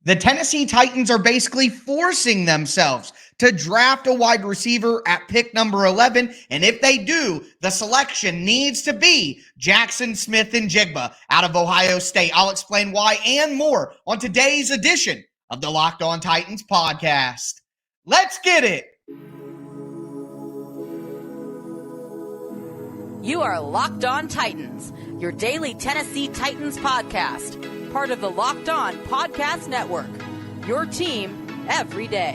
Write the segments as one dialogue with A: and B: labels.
A: The Tennessee Titans are basically forcing themselves to draft a wide receiver at pick number 11. And if they do, the selection needs to be Jaxon Smith-Njigba out of Ohio State. I'll explain why and more on today's edition of the Locked On Titans podcast. Let's get it.
B: You are Locked On Titans, your daily Tennessee Titans podcast. Part of the Locked On Podcast Network, your team every day.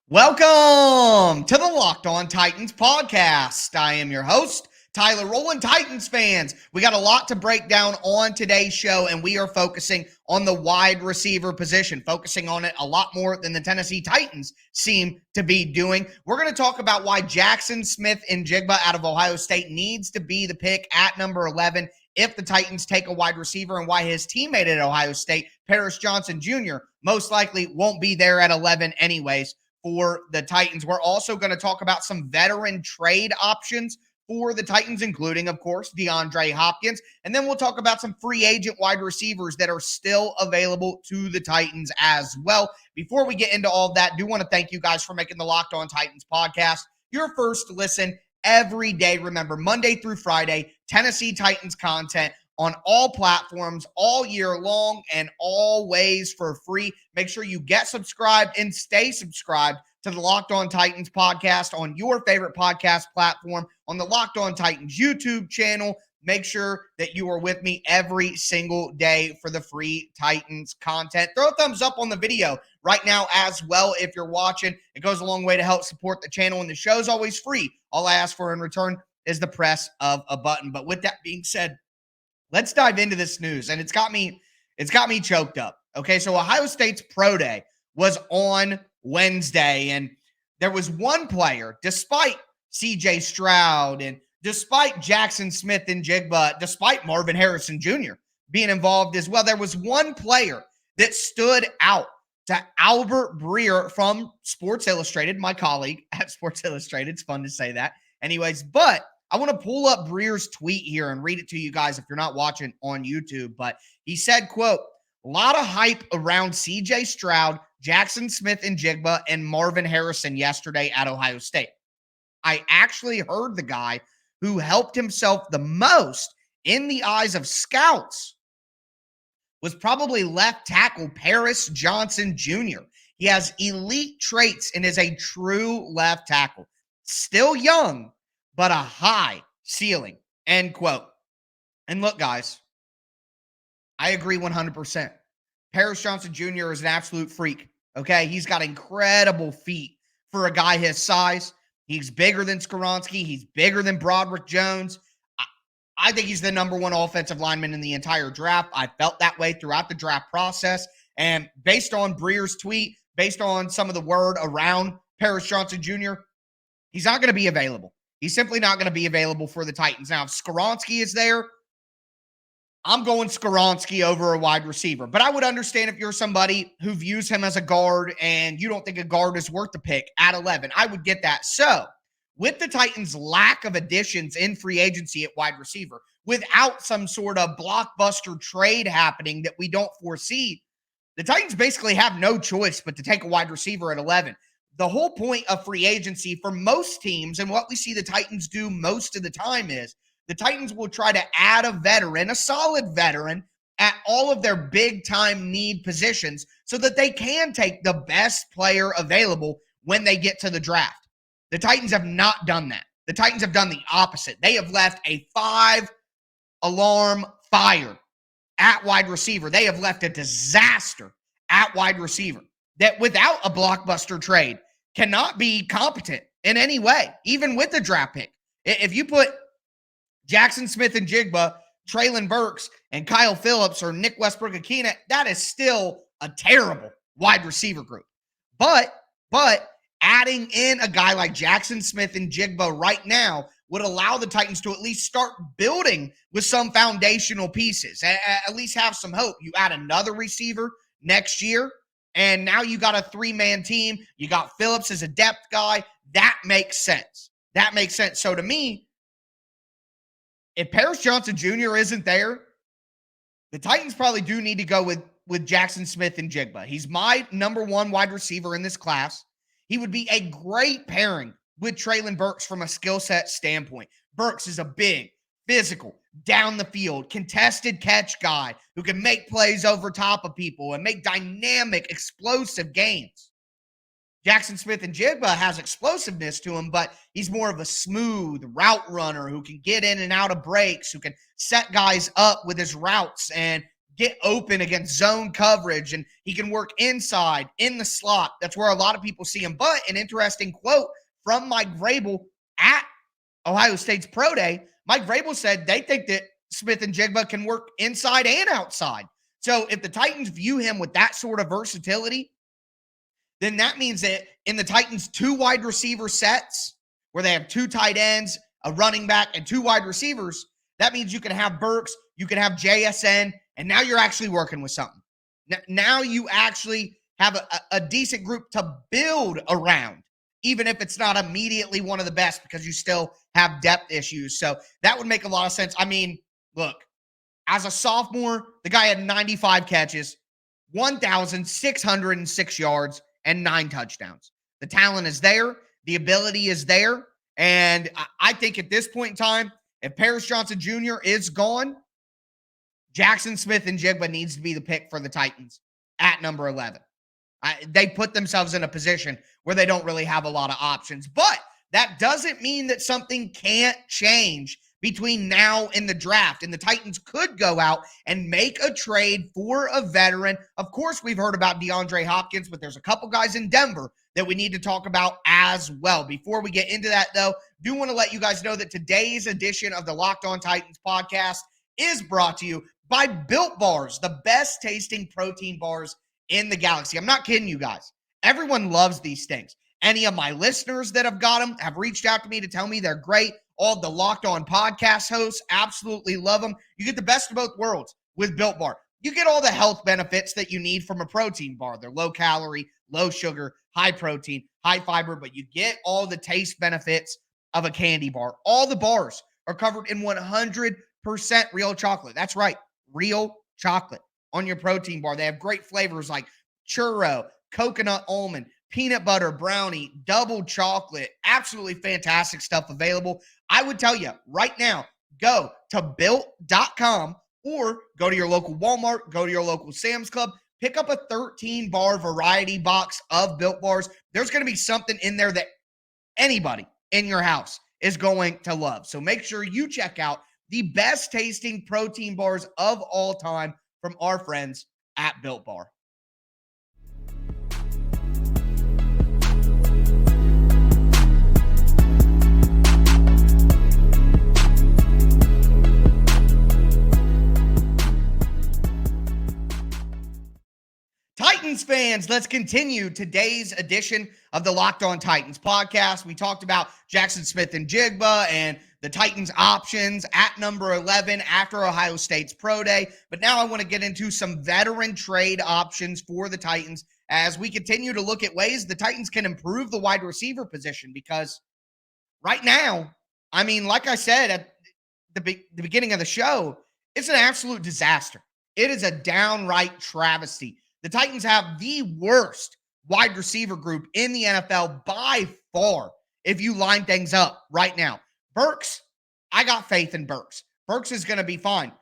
A: Welcome to the Locked On Titans podcast. I am your host, Tyler Rowland. Titans fans, we got a lot to break down on today's show, and we are focusing on the wide receiver position, focusing on it a lot more than the Tennessee Titans seem to be doing. We're going to talk about why Jaxon Smith-Njigba out of Ohio State needs to be the pick at number 11 if the Titans take a wide receiver, and why his teammate at Ohio State, Paris Johnson Jr., most likely won't be there at 11 anyways for the Titans. We're also going to talk about some veteran trade options for the Titans, including, of course, DeAndre Hopkins. And then we'll talk about some free agent wide receivers that are still available to the Titans as well. Before we get into all of that, I do want to thank you guys for making the Locked On Titans podcast your first listen every day. Remember, Monday through Friday, Tennessee Titans content on all platforms all year long and always for free. Make sure you get subscribed and stay subscribed to the Locked On Titans podcast on your favorite podcast platform, on the Locked On Titans YouTube channel. Make sure that you are with me every single day for the free Titans content. Throw a thumbs up on the video right now as well if you're watching. It goes a long way to help support the channel, and the show's always free. All I ask for in return is the press of a button. But with that being said, let's dive into this news, and it's got me choked up. Okay, so Ohio State's Pro Day was on Wednesday, and there was one player, despite CJ Stroud and despite Jaxon Smith-Njigba, despite Marvin Harrison Jr. being involved as well, there was one player that stood out to Albert Breer from Sports Illustrated, my colleague at Sports Illustrated. It's fun to say that. Anyways, but I want to pull up Breer's tweet here and read it to you guys if you're not watching on YouTube. But he said, quote, "A lot of hype around CJ Stroud, Jaxon Smith-Njigba, and Marvin Harrison yesterday at Ohio State. I actually heard the guy who helped himself the most in the eyes of scouts was probably left tackle Paris Johnson Jr. He has elite traits and is a true left tackle. Still young, but a high ceiling," end quote. And look, guys, I agree 100%. Paris Johnson Jr. is an absolute freak, okay? He's got incredible feet for a guy his size. He's bigger than Skoronski. He's bigger than Broderick Jones. I think he's the number one offensive lineman in the entire draft. I felt that way throughout the draft process. And based on Breer's tweet, based on some of the word around Paris Johnson Jr., he's not going to be available. He's simply not going to be available for the Titans. Now, if Skoronski is there, I'm going Skoronski over a wide receiver. But I would understand if you're somebody who views him as a guard and you don't think a guard is worth the pick at 11. I would get that. So, with the Titans' lack of additions in free agency at wide receiver, without some sort of blockbuster trade happening that we don't foresee, the Titans basically have no choice but to take a wide receiver at 11. The whole point of free agency for most teams, and what we see the Titans do most of the time, is the Titans will try to add a veteran, a solid veteran, at all of their big-time need positions so that they can take the best player available when they get to the draft. The Titans have not done that. The Titans have done the opposite. They have left a 5-alarm fire at wide receiver. They have left a disaster at wide receiver that without a blockbuster trade cannot be competent in any way, even with the draft pick. If you put Jaxon Smith-Njigba, Treylon Burks, and Kyle Phillips or Nick Westbrook-Akina, that is still a terrible wide receiver group. But adding in a guy like Jaxon Smith-Njigba right now would allow the Titans to at least start building with some foundational pieces, at least have some hope. You add another receiver next year, And now you got a three-man team. You got Phillips as a depth guy. That makes sense. That makes sense. So to me, if Paris Johnson Jr. isn't there, the Titans probably do need to go with Jaxon Smith-Njigba. He's my number one wide receiver in this class. He would be a great pairing with Treylon Burks from a skill set standpoint. Burks is a big, physical, down the field, contested catch guy who can make plays over top of people and make dynamic, explosive gains. Jaxon Smith-Njigba has explosiveness to him, but he's more of a smooth route runner who can get in and out of breaks, who can set guys up with his routes and get open against zone coverage, and he can work inside, in the slot. That's where a lot of people see him. But an interesting quote from Mike Vrabel at Ohio State's Pro Day, Mike Vrabel said they think that Smith-Njigba can work inside and outside. So if the Titans view him with that sort of versatility, then that means that in the Titans' two wide receiver sets, where they have two tight ends, a running back, and two wide receivers, that means you can have Burks, you can have JSN, and now you're actually working with something. Now you actually have a decent group to build around, even if it's not immediately one of the best because you still have depth issues. So that would make a lot of sense. I mean, look, as a sophomore, the guy had 95 catches, 1,606 yards, and 9 touchdowns. The talent is there. The ability is there. And I think at this point in time, if Paris Johnson Jr. is gone, Jaxon Smith-Njigba needs to be the pick for the Titans at number 11. They put themselves in a position where they don't really have a lot of options. But that doesn't mean that something can't change between now and the draft. And the Titans could go out and make a trade for a veteran. Of course, we've heard about DeAndre Hopkins, but there's a couple guys in Denver that we need to talk about as well. Before we get into that, though, do want to let you guys know that today's edition of the Locked On Titans podcast is brought to you by Built Bars, the best tasting protein bars in the galaxy. I'm not kidding you guys. Everyone loves these things. Any of my listeners that have got them have reached out to me to tell me they're great. All the Locked On podcast hosts absolutely love them. You get the best of both worlds with Built Bar. You get all the health benefits that you need from a protein bar. They're low calorie, low sugar, high protein, high fiber, but you get all the taste benefits of a candy bar. All the bars are covered in 100% real chocolate. That's right, real chocolate on your protein bar. They have great flavors like churro, coconut almond, peanut butter brownie, double chocolate. Absolutely fantastic stuff available. I would tell you right now, go to built.com or go to your local Walmart, go to your local Sam's Club, pick up a 13-bar variety box of Built Bars. There's going to be something in there that anybody in your house is going to love. So make sure you check out the best tasting protein bars of all time from our friends at Built Bar. Titans fans, let's continue today's edition of the Locked On Titans podcast. We talked about Jaxon Smith-Njigba and the Titans options at number 11 after Ohio State's Pro Day. But now I want to get into some veteran trade options for the Titans as we continue to look at ways the Titans can improve the wide receiver position, because right now, I mean, like I said at the beginning of the show, it's an absolute disaster. It is a downright travesty. The Titans have the worst wide receiver group in the NFL by far if you line things up right now. Burks, I got faith in Burks. Burks is going to be fine,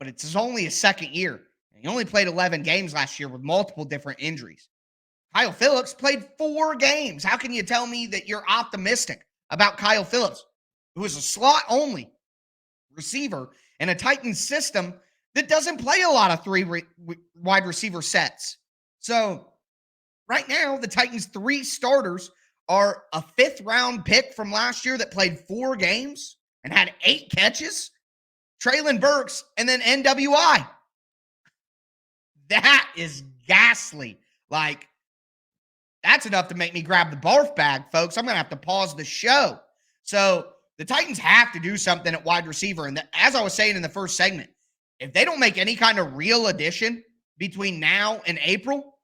A: but it's only his second year. He only played 11 games last year with multiple different injuries. Kyle Phillips played 4 games. How can you tell me that you're optimistic about Kyle Phillips, who is a slot-only receiver in a Titans system that doesn't play a lot of wide receiver sets? So right now, the Titans' 3 starters are a 5th-round pick from last year that played 4 games and had 8 catches, Treylon Burks, and then NWI. That is ghastly. Like, that's enough to make me grab the barf bag, folks. I'm going to have to pause the show. So the Titans have to do something at wide receiver. And as I was saying in the first segment, if they don't make any kind of real addition between now and April,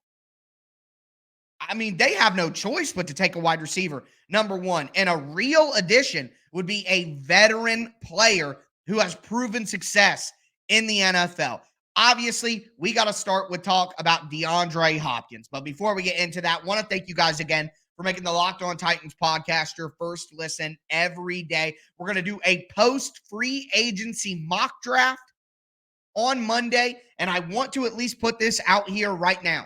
A: I mean, they have no choice but to take a wide receiver, number one. And a real addition would be a veteran player who has proven success in the NFL. Obviously, we got to start with talk about DeAndre Hopkins. But before we get into that, I want to thank you guys again for making the Locked On Titans podcast your first listen every day. We're going to do a post-free agency mock draft on Monday, and I want to at least put this out here right now.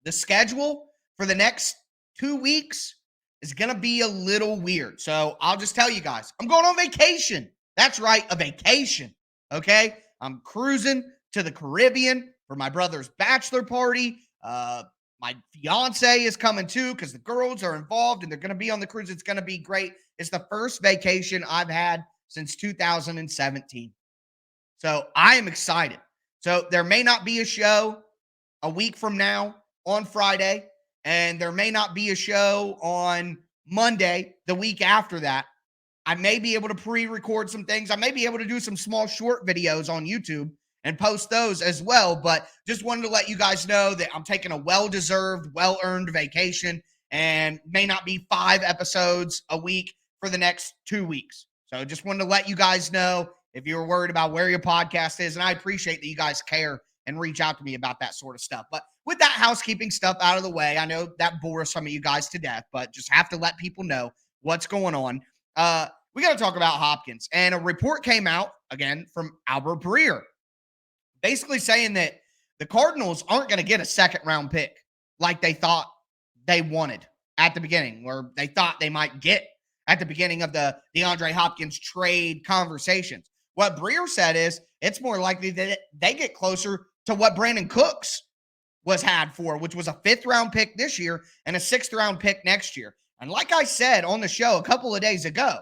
A: The schedule for the next 2 weeks is going to be a little weird. So I'll just tell you guys, I'm going on vacation. That's right, a vacation, okay? I'm cruising to the Caribbean for my brother's bachelor party. My fiance is coming too because the girls are involved and they're going to be on the cruise. It's going to be great. It's the first vacation I've had since 2017. So I am excited. So there may not be a show a week from now on Friday, and there may not be a show on Monday the week after that. I may be able to pre-record some things. I may be able to do some small short videos on YouTube and post those as well. But just wanted to let you guys know that I'm taking a well-deserved, well-earned vacation and may not be 5 episodes a week for the next 2 weeks. So just wanted to let you guys know if you were worried about where your podcast is. And I appreciate that you guys care and reach out to me about that sort of stuff. But with that housekeeping stuff out of the way, I know that bores some of you guys to death, but just have to let people know what's going on. We got to talk about Hopkins. And a report came out, again, from Albert Breer, basically saying that the Cardinals aren't going to get a second-round pick like they thought they wanted at the beginning, or they thought they might get at the beginning of the DeAndre Hopkins trade conversations. What Breer said is it's more likely that they get closer to what Brandon Cooks was had for, which was a 5th-round pick this year and a 6th-round pick next year. And like I said on the show a couple of days ago,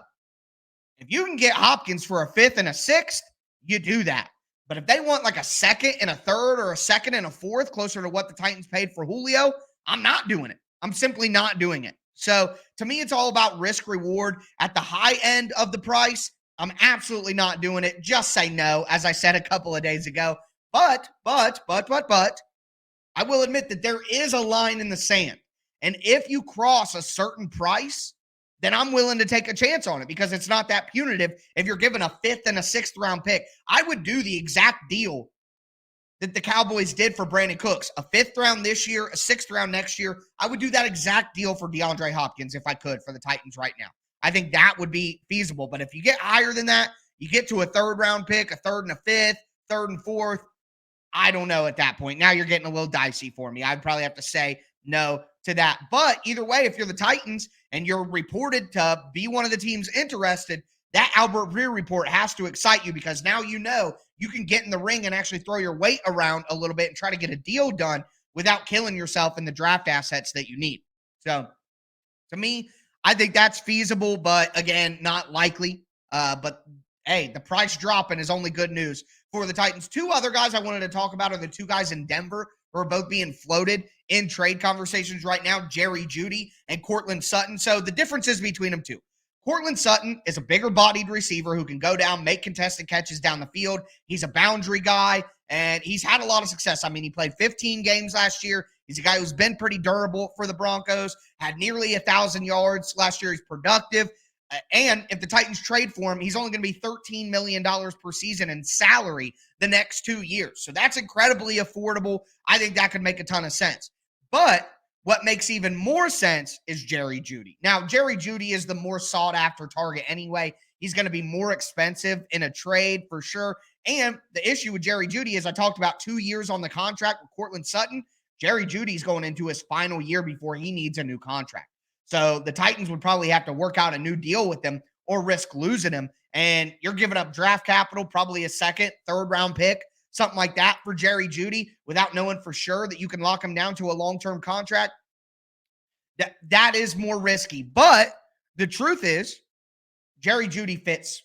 A: if you can get Hopkins for a 5th and a 6th, you do that. But if they want like a 2nd and a 3rd or a 2nd and a 4th, closer to what the Titans paid for Julio, I'm not doing it. I'm simply not doing it. So to me, it's all about risk reward. At the high end of the price, I'm absolutely not doing it. Just say no, as I said a couple of days ago. But, I will admit that there is a line in the sand. And if you cross a certain price, then I'm willing to take a chance on it because it's not that punitive if you're given a 5th and a 6th round pick. I would do the exact deal that the Cowboys did for Brandon Cooks. A 5th round this year, a 6th round next year. I would do that exact deal for DeAndre Hopkins if I could for the Titans right now. I think that would be feasible. But if you get higher than that, you get to a 3rd round pick, a 3rd and a 5th, 3rd and 4th. I don't know at that point. Now you're getting a little dicey for me. I'd probably have to say no to that. But either way, if you're the Titans and you're reported to be one of the teams interested, that Albert Breer report has to excite you because now you know you can get in the ring and actually throw your weight around a little bit and try to get a deal done without killing yourself in the draft assets that you need. So to me, I think that's feasible, but again, not likely. But hey, the price dropping is only good news for the Titans. 2 other guys I wanted to talk about are the 2 guys in Denver who are both being floated in trade conversations right now, Jerry Jeudy and Courtland Sutton. So the differences between them 2. Courtland Sutton is a bigger-bodied receiver who can go down, make contested catches down the field. He's a boundary guy, and he's had a lot of success. I mean, he played 15 games last year. He's a guy who's been pretty durable for the Broncos, had nearly 1,000 yards last year. He's productive. And if the Titans trade for him, he's only going to be $13 million per season in salary the next 2 years. So that's incredibly affordable. I think that could make a ton of sense. But what makes even more sense is Jerry Jeudy. Now, Jerry Jeudy is the more sought-after target anyway. He's going to be more expensive in a trade for sure. And the issue with Jerry Jeudy is I talked about 2 years on the contract with Courtland Sutton. Jerry Judy's going into his final year before he needs a new contract. So the Titans would probably have to work out a new deal with him or risk losing him. And you're giving up draft capital, probably a 2nd, 3rd round pick, something like that for Jerry Jeudy without knowing for sure that you can lock him down to a long-term contract. That is more risky. But the truth is, Jerry Jeudy fits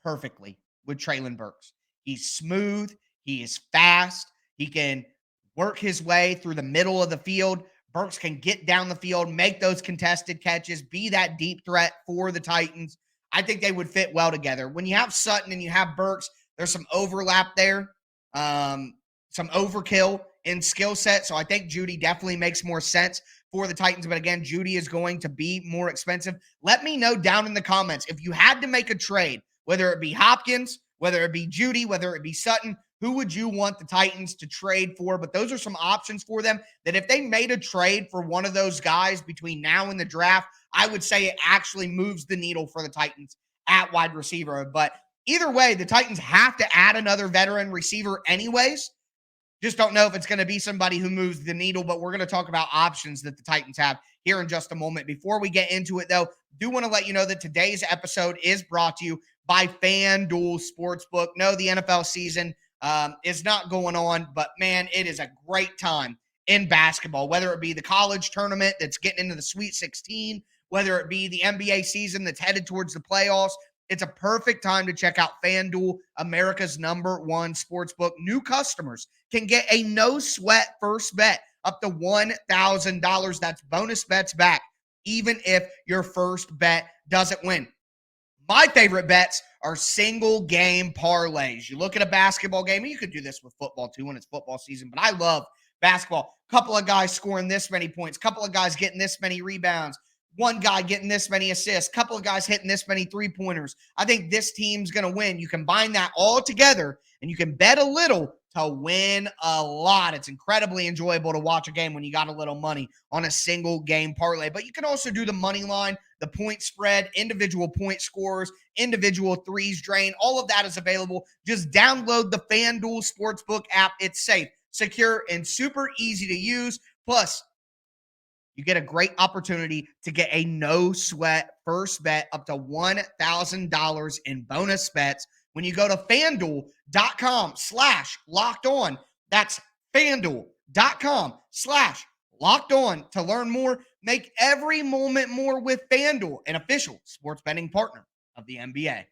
A: perfectly with Treylon Burks. He's smooth. He is fast. He can work his way through the middle of the field. Burks can get down the field, make those contested catches, be that deep threat for the Titans. I think they would fit well together. When you have Sutton and you have Burks, there's some overlap there, some overkill in skill set. So I think Jeudy definitely makes more sense for the Titans. But again, Jeudy is going to be more expensive. Let me know down in the comments if you had to make a trade, whether it be Hopkins, whether it be Jeudy, whether it be Sutton, who would you want the Titans to trade for? But those are some options for them that if they made a trade for one of those guys between now and the draft, I would say it actually moves the needle for the Titans at wide receiver. But either way, the Titans have to add another veteran receiver anyways. Just don't know if it's going to be somebody who moves the needle, but we're going to talk about options that the Titans have here in just a moment. Before we get into it, though, do want to let you know that today's episode is brought to you by FanDuel Sportsbook. No, the NFL season is not going on, but man, it is a great time in basketball, whether it be the college tournament that's getting into the Sweet 16, whether it be the NBA season that's headed towards the playoffs. It's a perfect time to check out FanDuel, America's #1 sportsbook. New customers can get a no-sweat first bet up to $1,000. That's bonus bets back, even if your first bet doesn't win. My favorite bets are single game parlays. You look at a basketball game, and you could do this with football too when it's football season, but I love basketball. Couple of guys scoring this many points, couple of guys getting this many rebounds, one guy getting this many assists, couple of guys hitting this many three-pointers. I think this team's going to win. You combine that all together, and you can bet a little to win a lot. It's incredibly enjoyable to watch a game when you got a little money on a single game parlay. But you can also do the money line, the point spread, individual point scores, individual threes drain. All of that is available. Just download the FanDuel Sportsbook app. It's safe, secure, and super easy to use. Plus, you get a great opportunity to get a no-sweat first bet up to $1,000 in bonus bets when you go to FanDuel.com/lockedon. That's FanDuel.com/lockedon to learn more. Make every moment more with FanDuel, an official sports betting partner of the NBA.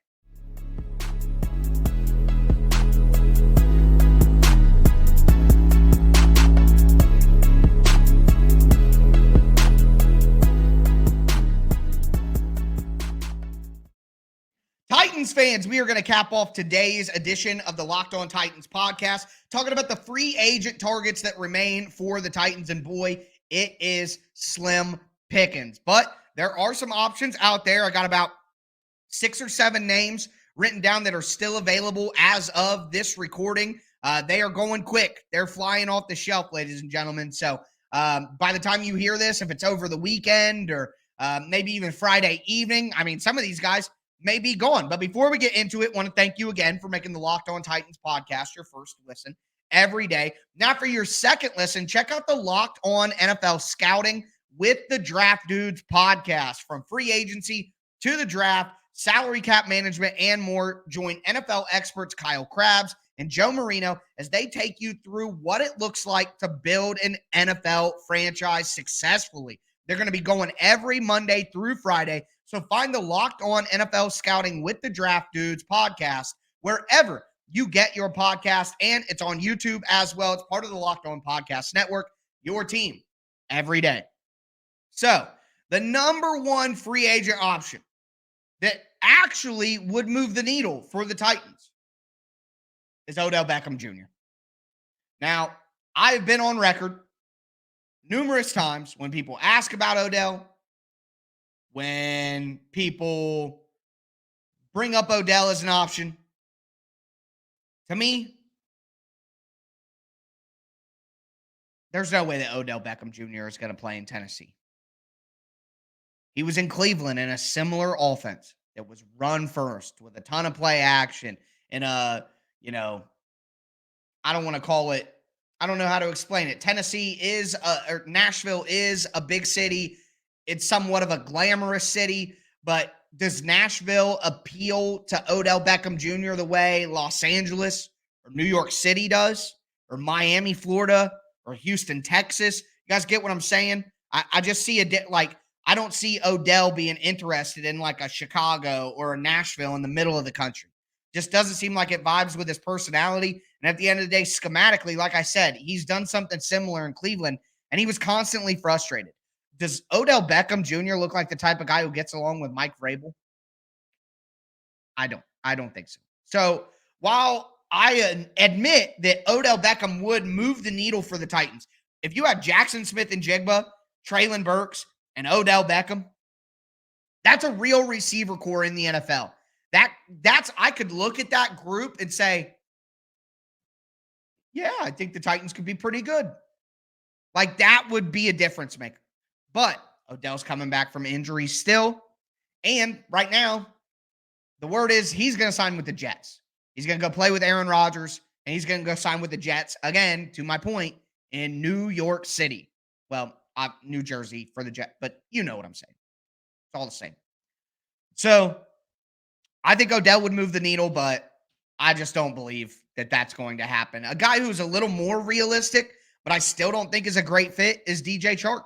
A: Titans fans, we are going to cap off today's edition of the Locked On Titans podcast, talking about the free agent targets that remain for the Titans. And boy, it is slim pickings. But there are some options out there. I got about 6 or 7 names written down that are still available as of this recording. They are going quick. They're flying off the shelf, ladies and gentlemen. So by the time you hear this, if it's over the weekend or maybe even Friday evening, I mean, some of these guys may be gone. But before we get into it, I want to thank you again for making the Locked On Titans podcast your first listen every day. Now for your second listen, check out the Locked On NFL Scouting with the Draft Dudes podcast. From free agency to the draft, salary cap management, and more. Join NFL experts Kyle Krabs and Joe Marino as they take you through what it looks like to build an NFL franchise successfully. They're going to be going every Monday through Friday. So find the Locked On NFL Scouting with the Draft Dudes podcast wherever you get your podcast, and it's on YouTube as well. It's part of the Locked On Podcast Network, your team every day. So the #1 free agent option that actually would move the needle for the Titans is Odell Beckham Jr. Now, I've been on record numerous times when people ask about Odell, when people bring up Odell as an option. To me, there's no way that Odell Beckham Jr. is going to play in Tennessee. He was in Cleveland in a similar offense that was run first with a ton of play action and I don't want to call it, I don't know how to explain it. Tennessee is, or Nashville is a big city. It's somewhat of a glamorous city, but does Nashville appeal to Odell Beckham Jr. the way Los Angeles or New York City does, or Miami, Florida, or Houston, Texas? You guys get what I'm saying? I just see I don't see Odell being interested in like a Chicago or a Nashville in the middle of the country. Just doesn't seem like it vibes with his personality. And at the end of the day, schematically, like I said, he's done something similar in Cleveland, and he was constantly frustrated. Does Odell Beckham Jr. look like the type of guy who gets along with Mike Vrabel? I don't think so. So while I admit that Odell Beckham would move the needle for the Titans. If you have Jaxon Smith-Njigba, Treylon Burks, and Odell Beckham, that's a real receiver core in the NFL. That's I could look at that group and say, yeah, I think the Titans could be pretty good. Like, that would be a difference maker. But Odell's coming back from injury still. And right now, the word is he's going to sign with the Jets. He's going to go play with Aaron Rodgers, and he's going to go sign with the Jets, again, to my point, in New York City. Well, New Jersey for the Jets, but you know what I'm saying. It's all the same. So I think Odell would move the needle, but I just don't believe that that's going to happen. A guy who's a little more realistic, but I still don't think is a great fit, is DJ Chark.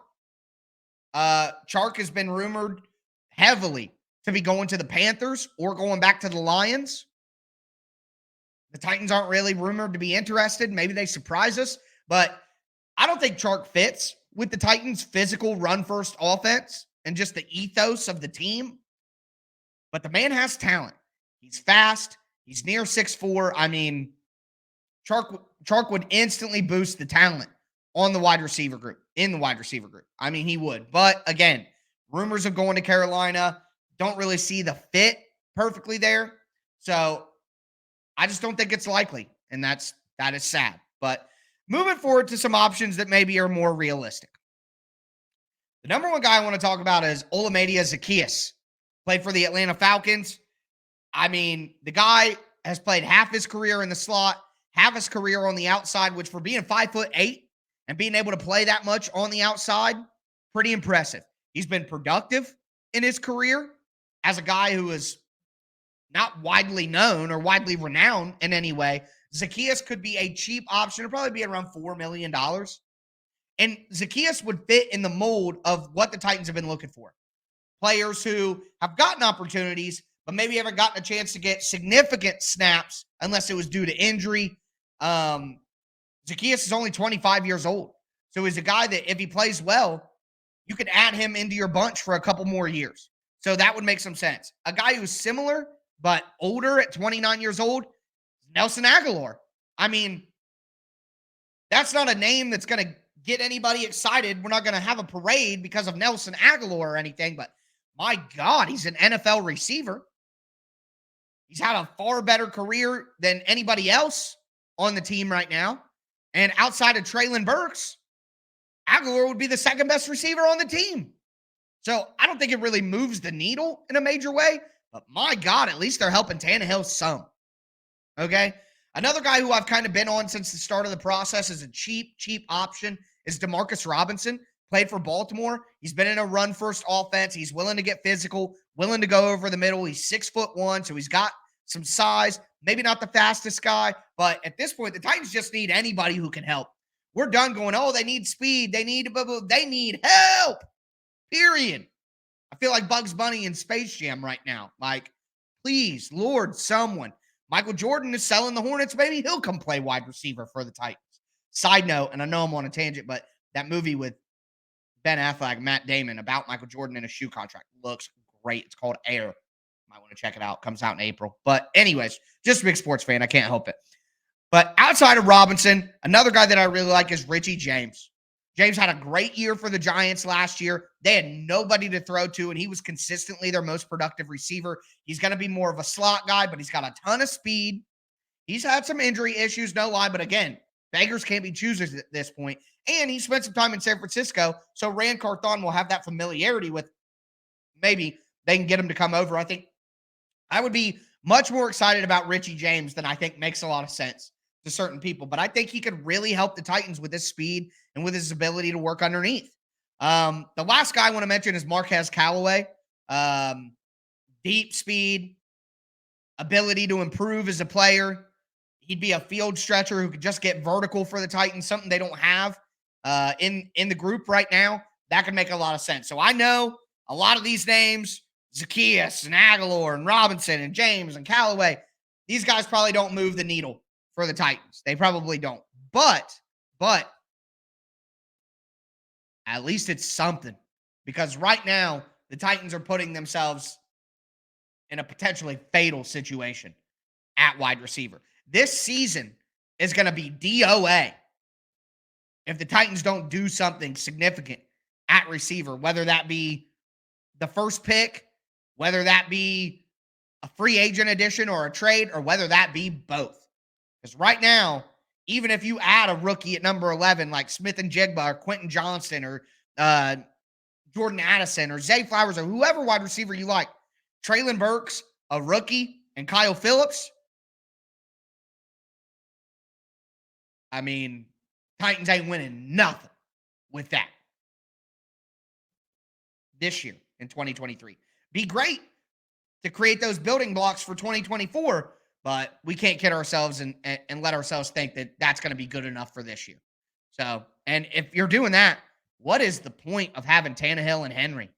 A: Chark has been rumored heavily to be going to the Panthers or going back to the Lions. The Titans aren't really rumored to be interested. Maybe they surprise us, but I don't think Chark fits with the Titans' physical run-first offense and just the ethos of the team. But the man has talent. He's fast. He's near 6'4". I mean, Chark would instantly boost the talent on the wide receiver group, in the wide receiver group. I mean, he would. But again, rumors of going to Carolina, don't really see the fit perfectly there. So I just don't think it's likely. And that is sad. But moving forward to some options that maybe are more realistic. The number one guy I want to talk about is Olamide Zaccheaus. Played for the Atlanta Falcons. I mean, the guy has played half his career in the slot, half his career on the outside, which for being 5'8" and being able to play that much on the outside, pretty impressive. He's been productive in his career as a guy who is not widely known or widely renowned in any way. Zaccheaus could be a cheap option. It'll probably be around $4 million. And Zaccheaus would fit in the mold of what the Titans have been looking for. Players who have gotten opportunities, but maybe haven't gotten a chance to get significant snaps unless it was due to injury. Zaccheaus is only 25 years old. So he's a guy that if he plays well, you could add him into your bunch for a couple more years. So that would make some sense. A guy who's similar but older at 29 years old, Nelson Agholor. I mean, that's not a name that's going to get anybody excited. We're not going to have a parade because of Nelson Agholor or anything, but my God, he's an NFL receiver. He's had a far better career than anybody else on the team right now. And outside of Treylon Burks, Agholor would be the second best receiver on the team. So I don't think it really moves the needle in a major way, but my God, at least they're helping Tannehill some. Okay? Another guy who I've kind of been on since the start of the process as a cheap option is Demarcus Robinson. Played for Baltimore. He's been in a run-first offense. He's willing to get physical, willing to go over the middle. He's 6'1", so he's got some size. Maybe not the fastest guy, but at this point, the Titans just need anybody who can help. We're done going, oh, they need speed. They need help, period. I feel like Bugs Bunny in Space Jam right now. Like, please, Lord, someone. Michael Jordan is selling the Hornets. Maybe he'll come play wide receiver for the Titans. Side note, and I know I'm on a tangent, but that movie with Ben Affleck, Matt Damon about Michael Jordan and a shoe contract looks great. It's called Air. Might want to check it out. Comes out in April. But anyways, just a big sports fan. I can't help it. But outside of Robinson, another guy that I really like is Richie James. James had a great year for the Giants last year. They had nobody to throw to, and he was consistently their most productive receiver. He's going to be more of a slot guy, but he's got a ton of speed. He's had some injury issues, no lie, but again, beggars can't be choosers at this point. And he spent some time in San Francisco, so Rand Carthon will have that familiarity with. Maybe they can get him to come over. I think I would be much more excited about Richie James than I think makes a lot of sense to certain people. But I think he could really help the Titans with his speed and with his ability to work underneath. The last guy I want to mention is Marquez Callaway. Deep speed, ability to improve as a player. He'd be a field stretcher who could just get vertical for the Titans, something they don't have in the group right now. That could make a lot of sense. So I know a lot of these names, Zaccheaus and Agholor and Robinson and James and Callaway, these guys probably don't move the needle for the Titans. They probably don't. But at least it's something. Because right now, the Titans are putting themselves in a potentially fatal situation at wide receiver. This season is going to be DOA if the Titans don't do something significant at receiver, whether that be the first pick, whether that be a free agent addition or a trade, or whether that be both. Because right now, even if you add a rookie at number 11 like Smith-Njigba or Quentin Johnston or Jordan Addison or Zay Flowers or whoever wide receiver you like, Treylon Burks, a rookie, and Kyle Phillips, I mean, Titans ain't winning nothing with that this year in 2023. Be great to create those building blocks for 2024, but we can't kid ourselves and let ourselves think that that's going to be good enough for this year. So, and if you're doing that, what is the point of having Tannehill and Henry?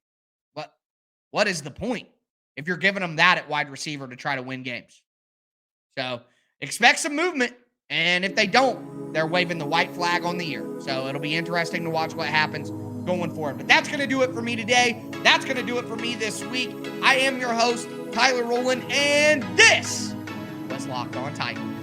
A: What is the point if you're giving them that at wide receiver to try to win games? So expect some movement, and if they don't, they're waving the white flag on the year. So it'll be interesting to watch what happens going forward. But that's going to do it for me today. That's going to do it for me this week. I am your host, Tyler Rowland, and this was Locked On Titans.